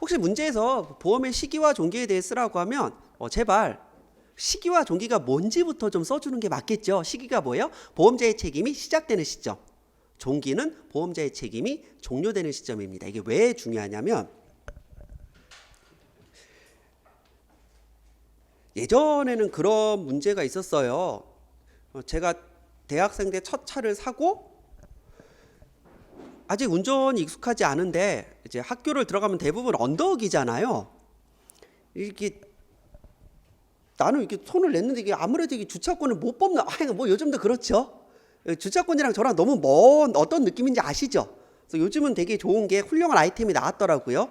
혹시 문제에서 보험의 시기와 종기에 대해 쓰라고 하면 제발 시기와 종기가 뭔지부터 좀 써주는 게 맞겠죠. 시기가 뭐예요? 보험자의 책임이 시작되는 시점. 종기는 보험자의 책임이 종료되는 시점입니다. 이게 왜 중요하냐면 예전에는 그런 문제가 있었어요. 제가 대학생 때 첫 차를 사고 아직 운전이 익숙하지 않은데 이제 학교를 들어가면 대부분 언덕이잖아요. 이게 나는 이렇게 손을 냈는데 이게 아무래도 이게 주차권을 못 뽑나? 뭐 요즘도 그렇죠. 주차권이랑 저랑 너무 먼 어떤 느낌인지 아시죠? 그래서 요즘은 되게 좋은 게 훌륭한 아이템이 나왔더라고요.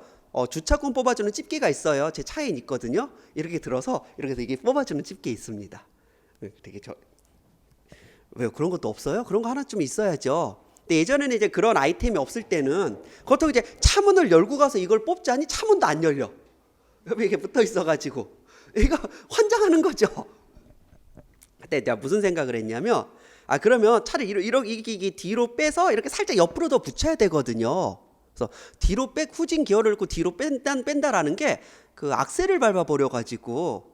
주차권 뽑아주는 집게가 있어요. 제 차에 있거든요. 이렇게 들어서 이렇게 해서 이게 뽑아주는 집게 있습니다. 되게 왜 그런 것도 없어요? 그런 거 하나쯤 있어야죠. 근데 예전에는 이제 그런 아이템이 없을 때는 그렇다고 이제 차문을 열고 가서 이걸 뽑자니 차문도 안 열려. 옆에 이렇게 붙어 있어가지고 이거 환장하는 거죠. 그때 내가 무슨 생각을 했냐면 그러면 차를 이렇게 뒤로 빼서 이렇게 살짝 옆으로 더 붙여야 되거든요. 그래서 뒤로 후진 기어를 넣고 뒤로 뺀다라는 게 그 악셀을 밟아 버려 가지고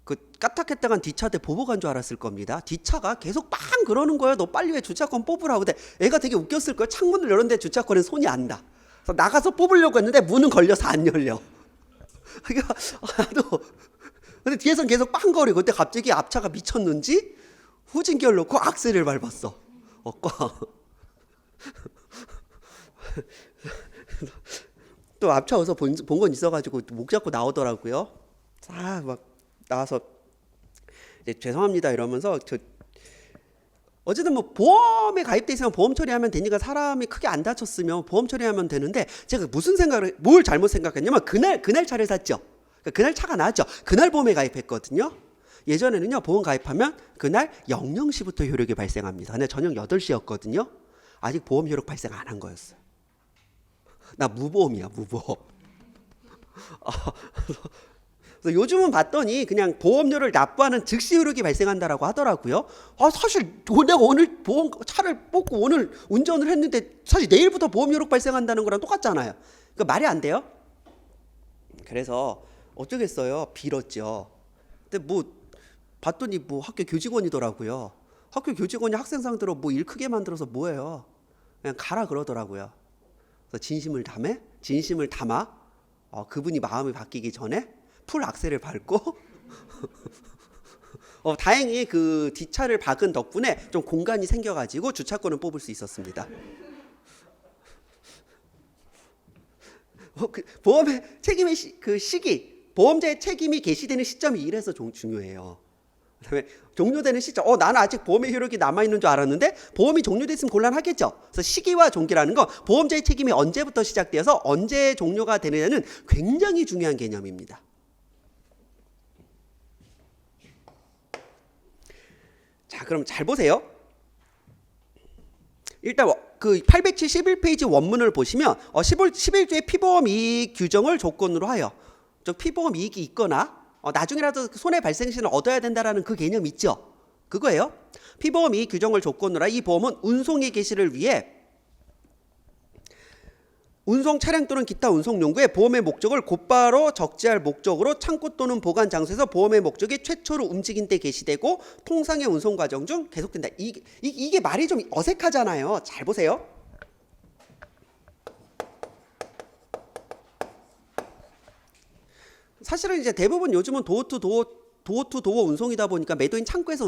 그 까딱했다간 뒷차한테 보복 한 줄 알았을 겁니다. 뒷차가 계속 빵 그러는 거예요. 너 빨리 왜 주차권 뽑으라고. 근데 애가 되게 웃겼을 거예요. 창문을 열었는데 주차권에 손이 안 닿아. 그래서 나가서 뽑으려고 했는데 문은 걸려서 안 열려. 그러니까 나도 근데 뒤에서는 계속 빵거리고 그때 갑자기 앞차가 미쳤는지 후진기어를 놓고 악셀을 밟았어. 또 앞차 어서 본 건 있어가지고 목 잡고 나오더라고요. 막 나와서 이제 죄송합니다 이러면서 어쨌든 뭐 보험에 가입돼 있으면 보험 처리하면 되니까 사람이 크게 안 다쳤으면 보험 처리하면 되는데 제가 무슨 생각을 뭘 잘못 생각했냐면 그날 차를 샀죠. 그러니까 그날 차가 나왔죠. 그날 보험에 가입했거든요. 예전에는요 보험 가입하면 그날 00시부터 효력이 발생합니다. 근데 저녁 8시였거든요. 아직 보험 효력 발생 안 한 거였어요. 나 무보험이야 무보험. 그래서 요즘은 봤더니 그냥 보험료를 납부하는 즉시 효력이 발생한다라고 하더라고요. 사실 내가 오늘 보험 차를 뽑고 오늘 운전을 했는데 사실 내일부터 보험 효력 발생한다는 거랑 똑같잖아요. 그러니까 말이 안 돼요. 그래서 어쩌겠어요. 빌었죠. 근데 뭐 봤더니 뭐 학교 교직원이더라고요. 학교 교직원이 학생 상대로 뭐 일 크게 만들어서 뭐예요. 그냥 가라 그러더라고요. 그래서 진심을 담아 그분이 마음이 바뀌기 전에 풀 악셀을 밟고 다행히 그 뒷차를 박은 덕분에 좀 공간이 생겨가지고 주차권을 뽑을 수 있었습니다. 보험의 책임의 시기, 보험자의 책임이 개시되는 시점이 이래서 중요해요. 그다음에 종료되는 시점. 나는 아직 보험의 효력이 남아 있는 줄 알았는데 보험이 종료됐으면 곤란하겠죠. 그래서 시기와 종기라는 건 보험자의 책임이 언제부터 시작되어서 언제 종료가 되느냐는 굉장히 중요한 개념입니다. 자, 그럼 잘 보세요. 일단 그 871페이지 원문을 보시면 11조의 피보험 이익 규정을 조건으로 하여 즉 피보험 이익이 있거나 나중에라도 손해 발생 시는 얻어야 된다라는 그 개념 있죠. 그거예요. 피보험 이익 규정을 조건으로 하여 이 보험은 운송의 개시를 위해 운송 차량 또는 기타 운송 용구의 보험의 목적을 곧바로 적재할 목적으로 창고 또는 보관 장소에서 보험의 목적이 최초로 움직인 때 개시되고 통상의 운송 과정 중 계속된다. 이게 말이 좀 어색하잖아요. 잘 보세요. 사실은 이제 대부분 요즘은 도어 투 도어 운송이다 보니까 매도인 창고에서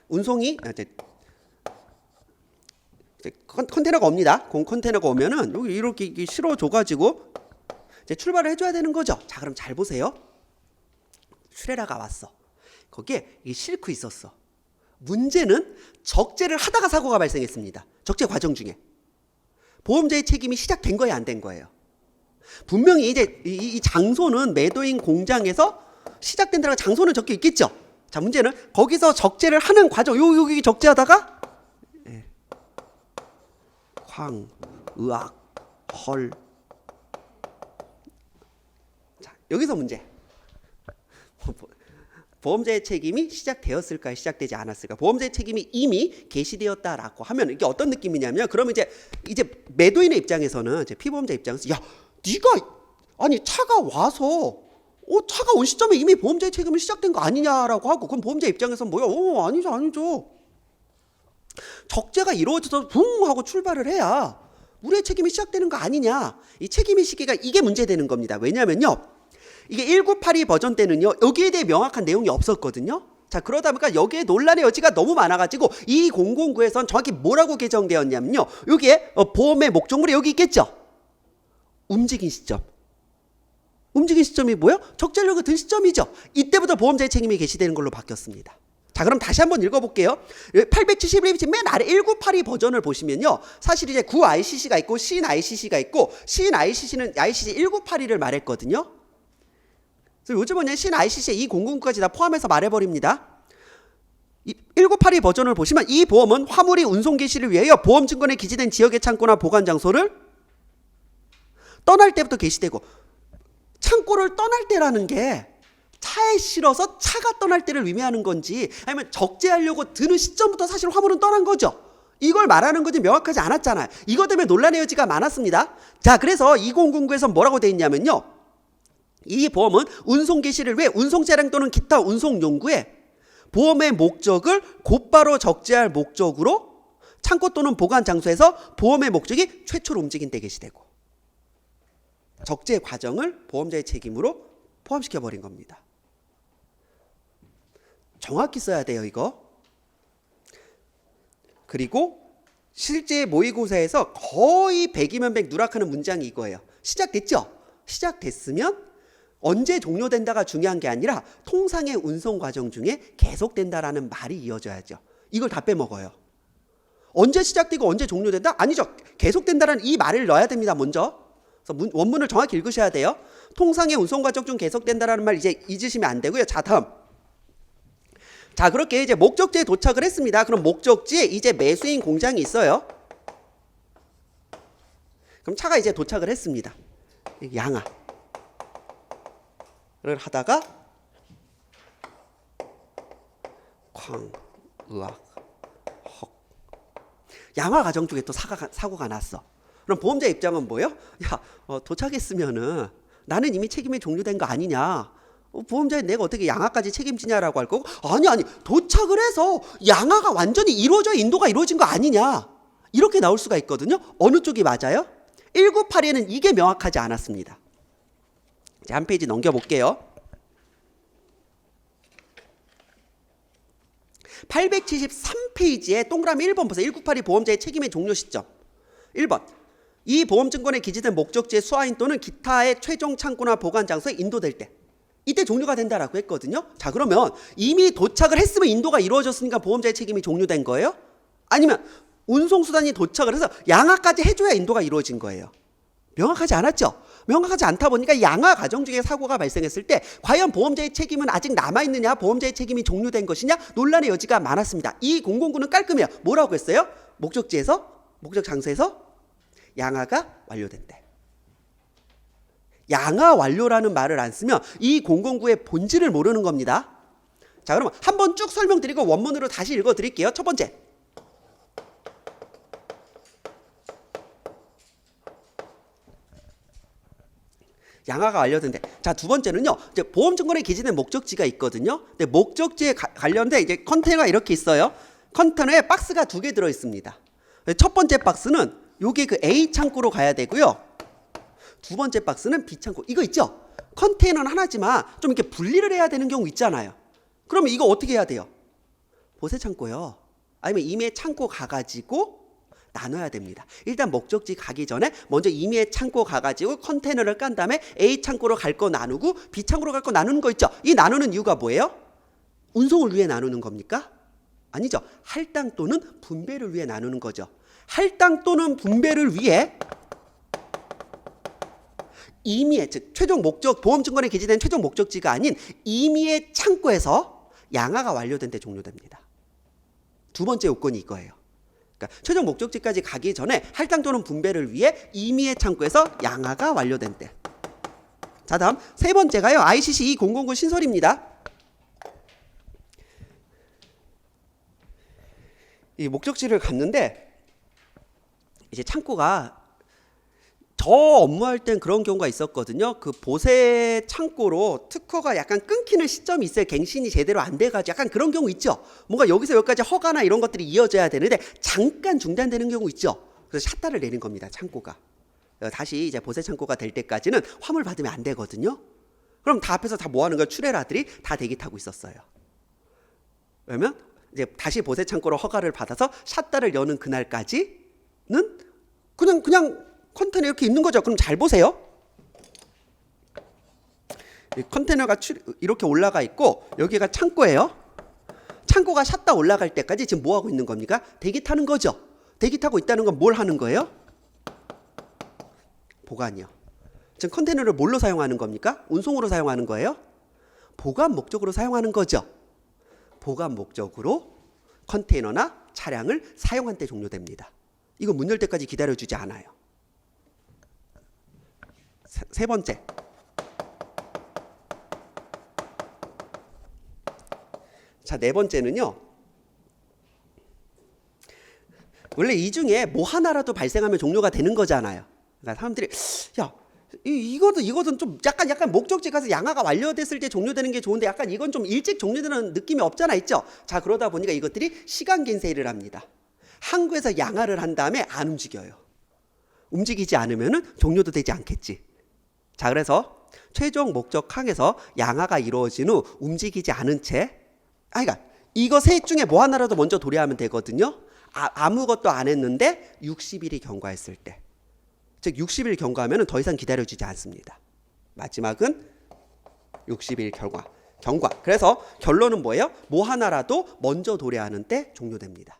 운송이 컨테이너가 옵니다. 컨테이너가 오면은 여기 이렇게 실어줘가지고 이제 출발을 해줘야 되는 거죠. 자, 그럼 잘 보세요. 트레라가 왔어. 거기에 이게 싣고 있었어. 문제는 적재를 하다가 사고가 발생했습니다. 적재 과정 중에 보험자의 책임이 시작된 거예요, 안 된 거예요? 분명히 이제 이 장소는 매도인 공장에서 시작된다는 장소는 적혀 있겠죠. 자, 문제는 거기서 적재를 하는 과정, 여기 적재하다가 황, 의학, 헐. 자, 여기서 문제. 보험자의 책임이 시작되었을까, 시작되지 않았을까? 보험자의 책임이 이미 개시되었다라고 하면 이게 어떤 느낌이냐면, 그러면 이제 매도인의 입장에서는, 이제 피보험자 입장에서, 야, 네가 아니 차가 와서 차가 온 시점에 이미 보험자의 책임이 시작된 거 아니냐라고 하고, 그럼 보험자 입장에서는 뭐야? 아니죠. 적재가 이루어져서 붕 하고 출발을 해야 우리의 책임이 시작되는 거 아니냐? 이 책임의 시기가 이게 문제되는 겁니다. 왜냐면요, 이게 1982 버전 때는요, 여기에 대해 명확한 내용이 없었거든요. 자, 그러다 보니까 여기에 논란의 여지가 너무 많아가지고 이 009에선 정확히 뭐라고 개정되었냐면요, 여기에 보험의 목적물이 여기 있겠죠. 움직인 시점이 뭐예요? 적재료가 든 시점이죠. 이때부터 보험자의 책임이 개시되는 걸로 바뀌었습니다. 자, 그럼 다시 한번 읽어볼게요. 871페이지 맨 아래 1982 버전을 보시면요, 사실 이제 구 ICC가 있고 신 ICC가 있고, 신 ICC는 ICC 1982를 말했거든요. 그래서 요즘은 신 ICC에 이 009까지 다 포함해서 말해버립니다. 1982 버전을 보시면 이 보험은 화물이 운송 개시를 위하여 보험 증권에 기재된 지역의 창고나 보관 장소를 떠날 때부터 개시되고, 창고를 떠날 때라는 게 차에 실어서 차가 떠날 때를 의미하는 건지, 아니면 적재하려고 드는 시점부터 사실 화물은 떠난 거죠. 이걸 말하는 건지 명확하지 않았잖아요. 이것 때문에 논란의 여지가 많았습니다. 자, 그래서 2009에서 뭐라고 돼 있냐면요, 이 보험은 운송 개시를 위해 운송 차량 또는 기타 운송 용구에 보험의 목적을 곧바로 적재할 목적으로 창고 또는 보관 장소에서 보험의 목적이 최초로 움직인 때 개시되고, 적재 과정을 보험자의 책임으로 포함시켜 버린 겁니다. 정확히 써야 돼요, 이거. 그리고 실제 모의고사에서 거의 100이면 100 누락하는 문장이 이거예요. 시작됐죠? 시작됐으면 언제 종료된다가 중요한 게 아니라 통상의 운송 과정 중에 계속된다라는 말이 이어져야죠. 이걸 다 빼먹어요. 언제 시작되고 언제 종료된다? 아니죠. 계속된다라는 이 말을 넣어야 됩니다, 먼저. 그래서 원문을 정확히 읽으셔야 돼요. 통상의 운송 과정 중 계속된다라는 말 이제 잊으시면 안 되고요. 자, 다음. 자, 그렇게 이제 목적지에 도착을 했습니다. 그럼 목적지에 이제 매수인 공장이 있어요. 그럼 차가 이제 도착을 했습니다. 양아. 를 하다가 쾅, 으악, 헉. 양화 과정 중에 또 사고가 났어. 그럼 보험자 입장은 뭐예요? 야, 도착했으면은 나는 이미 책임이 종료된 거 아니냐? 보험자에 내가 어떻게 양화까지 책임지냐라고 할 거고, 아니 도착을 해서 양화가 완전히 이루어져 인도가 이루어진 거 아니냐? 이렇게 나올 수가 있거든요. 어느 쪽이 맞아요? 1982에는 이게 명확하지 않았습니다. 이제 한 페이지 넘겨볼게요. 873페이지에 동그라미 1번 보세요. 1982 보험자의 책임의 종료 시점. 1번. 이 보험증권에 기재된 목적지의 수화인 또는 기타의 최종 창고나 보관 장소에 인도될 때, 이때 종료가 된다라고 했거든요. 자, 그러면 이미 도착을 했으면 인도가 이루어졌으니까 보험자의 책임이 종료된 거예요? 아니면 운송수단이 도착을 해서 양화까지 해줘야 인도가 이루어진 거예요? 명확하지 않았죠? 명확하지 않다 보니까 양화 과정 중에 사고가 발생했을 때 과연 보험자의 책임은 아직 남아있느냐, 보험자의 책임이 종료된 것이냐, 논란의 여지가 많았습니다. 이 009는 깔끔해요. 뭐라고 했어요? 목적지에서, 목적 장소에서 양화가 완료된대. 양화 완료라는 말을 안 쓰면 이 009의 본질을 모르는 겁니다. 자, 그러면 한번 쭉 설명드리고 원문으로 다시 읽어드릴게요. 첫 번째. 양화가 완료된대. 자, 두 번째는요, 이제 보험증권에 기재된 목적지가 있거든요. 근데 목적지에 관련된 이제 컨테이너가 이렇게 있어요. 컨테이너에 박스가 2개 들어 있습니다. 첫 번째 박스는 요게 그 A 창고로 가야 되고요. 두 번째 박스는 B 창고. 이거 있죠? 컨테이너는 하나지만 좀 이렇게 분리를 해야 되는 경우 있잖아요. 그러면 이거 어떻게 해야 돼요? 보세 창고요. 아니면 임의 창고 가가지고 나눠야 됩니다. 일단 목적지 가기 전에 먼저 임의의 창고 가가지고 컨테이너를 깐 다음에 A 창고로 갈 거 나누고 B 창고로 갈 거 나누는 거 있죠? 이 나누는 이유가 뭐예요? 운송을 위해 나누는 겁니까? 아니죠. 할당 또는 분배를 위해 나누는 거죠. 할당 또는 분배를 위해 임의의, 즉 최종 목적, 보험증권에 기재된 최종 목적지가 아닌 임의의 창고에서 양화가 완료된 때 종료됩니다. 두 번째 요건이 이거예요. 그러니까 최종 목적지까지 가기 전에 할당 또는 분배를 위해 임의의 창고에서 양화가 완료된 때. 자, 다음 세 번째가요, ICC 2009 신설입니다. 이 목적지를 갔는데 이제 창고가 저 업무할 땐 그런 경우가 있었거든요. 그 보세 창고로 특허가 약간 끊기는 시점이 있어요. 갱신이 제대로 안 돼가지고 약간 그런 경우 있죠. 뭔가 여기서 여기까지 허가나 이런 것들이 이어져야 되는데 잠깐 중단되는 경우 있죠. 그래서 샷다를 내는 겁니다. 창고가. 다시 이제 보세 창고가 될 때까지는 화물 받으면 안 되거든요. 그럼 다 앞에서 다 뭐 하는 거야? 출애라들이 다 대기 타고 있었어요. 그러면 이제 다시 보세 창고로 허가를 받아서 샷다를 여는 그날까지는 그냥 컨테이너 이렇게 있는 거죠. 그럼 잘 보세요. 이 컨테이너가 이렇게 올라가 있고 여기가 창고예요. 창고가 샷다 올라갈 때까지 지금 뭐 하고 있는 겁니까? 대기 타는 거죠. 대기 타고 있다는 건 뭘 하는 거예요? 보관이요. 지금 컨테이너를 뭘로 사용하는 겁니까? 운송으로 사용하는 거예요? 보관 목적으로 사용하는 거죠. 보관 목적으로 컨테이너나 차량을 사용한 때 종료됩니다. 이거 문 열 때까지 기다려주지 않아요. 세 번째. 자, 네 번째는요. 원래 이 중에 뭐 하나라도 발생하면 종료가 되는 거잖아요. 그러니까 사람들이 야, 이거는 좀 약간 목적지 가서 양화가 완료됐을 때 종료되는 게 좋은데 약간 이건 좀 일찍 종료되는 느낌이 없잖아 있죠. 자, 그러다 보니까 이것들이 시간 갱세일을 합니다. 항구에서 양화를 한 다음에 안 움직여요. 움직이지 않으면은 종료도 되지 않겠지. 자, 그래서 최종 목적 항에서 양화가 이루어진 후 움직이지 않은 채, 그러니까 이거 셋 중에 뭐 하나라도 먼저 도래하면 되거든요. 아무것도 안 했는데 60일이 경과했을 때, 즉 60일 경과하면 더 이상 기다려주지 않습니다. 마지막은 60일 경과. 그래서 결론은 뭐예요? 뭐 하나라도 먼저 도래하는 때 종료됩니다.